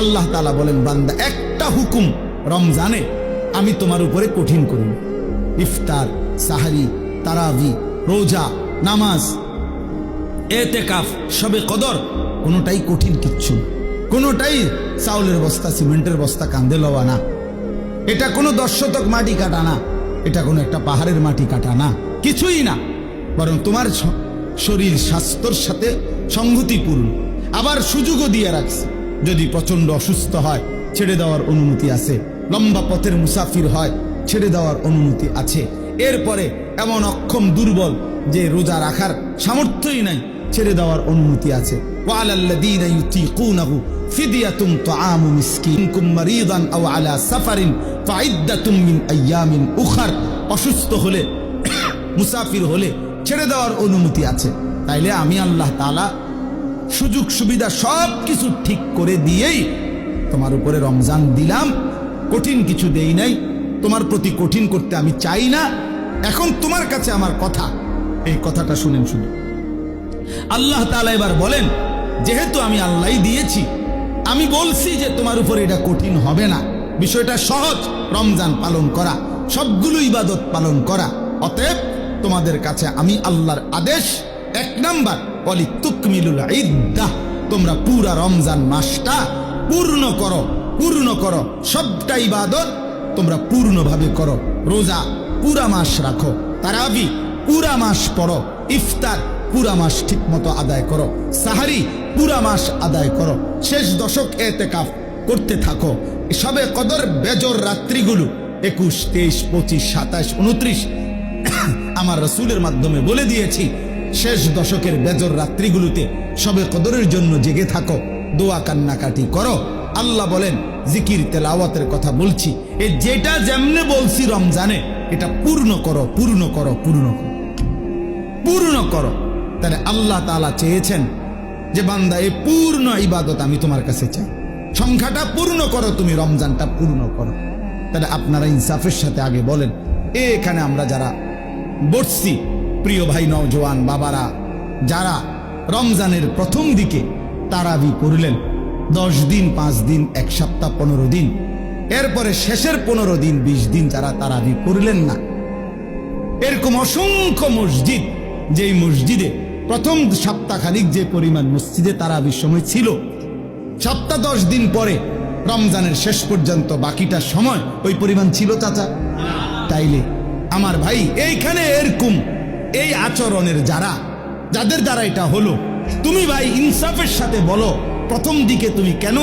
আল্লাহ তাআলা বলেন, বান্দা একটা হুকুম রমজানে আমি তোমার উপরে কঠিন করি, ইফতার, সাহারি, তারাবি, রোজা, নামাজ, এতেকাফ, শবে কদর, কোনোটাই কঠিন কিচ্ছু, কোনোটাই চাউলের বস্তা সিমেন্টের বস্তা কান্দে লওয়া না, এটা কোনো 10 শতক মাটি কাটা না, এটা কোনো একটা পাহাড়ের মাটি কাটা না, কিছুই না, বরং তোমার শরীর স্বাস্থ্যর সাথে সংগতিপূর্ণ। আবার সুযোগও দিয়ে রাখছে, যদি প্রচন্ড অসুস্থ হয় ছেড়ে দেওয়ার অনুমতি আছে, লম্বা পথের মুসাফির হয় ছেড়ে দেওয়ার অনুমতি আছে। এরপরে এমন অক্ষম দুর্বল যে রোজা রাখার সামর্থ্যই নাই, ছেড়ে দেওয়ার অনুমতি আছে। ওয়ালাল্লাযীনা ইউতীকুনাহু ফিদিয়াতুন তুআমু মিসকিন কুম মারিদান আও আলা সাফারিন ফাইদ্দাতুম মিন আইয়ামিন উখার, অসুস্থ হলে মুসাফির হলে ছেড়ে দেওয়ার অনুমতি আছে। তাইলে আমি আল্লাহ তাআলা সুযোগ সুবিধা সব কিছু ঠিক করে দিয়েই তোমার উপরে রমজান দিলাম, কঠিন কিছু দেই নাই, তোমার প্রতি কঠিন করতে আমি চাই না। এখন তোমার কাছে আমার কথা, এই কথাটা শুনেন শুধু। আল্লাহ তাআলা এবার বলেন, যেহেতু আমি আল্লাহই দিয়েছি, আমি বলছি যে তোমার উপরে এটা কঠিন হবে না, বিষয়টা সহজ, রমজান পালন করা, সবগুলো ইবাদত পালন করা। অতএব তোমাদের কাছে আমি আল্লাহর আদেশ, 1 নাম্বার ওয়ালিতুকমিলুল ইদ্দাহ, তোমরা পুরা রমজান মাসটা পূর্ণ করো, পূর্ণ করো, সবটা ইবাদত তোমরা পূর্ণভাবে করো। রোজা পুরা মাস রাখো, তারাবি পুরা মাস পড়ো, ইফতার পুরা মাস ঠিক মতো আদায় করো, সাহারি পুরা মাস আদায় করো, শেষ দশক এতেকাফ করতে থাকো। সবে কদর বেজর রাত্রিগুলো 21, 23, 25, 27, 29 আমার রাসূলের মাধ্যমে বলে দিয়েছি, শেষ দশকের বেজর রাত্রিগুলোতে সবে কদরের জন্য জেগে থাকো, দোয়া কান্নাকাটি করো। আল্লাহ বলেন, জিকির তেলাওয়াতের কথা বলছি, এ যেটা যেমনে বলছি রমজানে, এটা পূর্ণ করো, পূর্ণ করো, পূর্ণ করো, পূর্ণ করো। তাহলে আল্লাহ তাআলা চেয়েছেন যে বান্দা, এই পূর্ণ ইবাদত আমি তোমার কাছে চাই, সংখ্যাটা পূর্ণ করো, তুমি রমজানটা পূর্ণ করো। তাহলে আপনারা ইনসাফের সাথে আগে বলেন, এখানে আমরা যারা বসছি, প্রিয় ভাই নওজোয়ান বাবারা, যারা রমজানের প্রথম দিকে তারাবি পড়লেন, 10 দিন, 5 দিন, 1 সপ্তাহ, 15 দিন, এরপরে শেষের 15 দিন, 20 দিন যারা তারাবি পড়লেন না, এরকম অসংখ্য মসজিদ, যেই মসজিদে প্রথম সপ্তাহখানিক যে পরিমাণ মসজিদে তারাবির সময় ছিল, সপ্তাহ 10 দিন পরে রমজানের শেষ পর্যন্ত বাকিটা সময় ওই পরিমাণ ছিল চাচা? তাইলে আমার ভাই, এইখানে এরকম এই আচরণের যাদের দ্বারা এটা হলো, তুমি ভাই ইনসাফের সাথে বলো, প্রথম দিকে তুমি কেন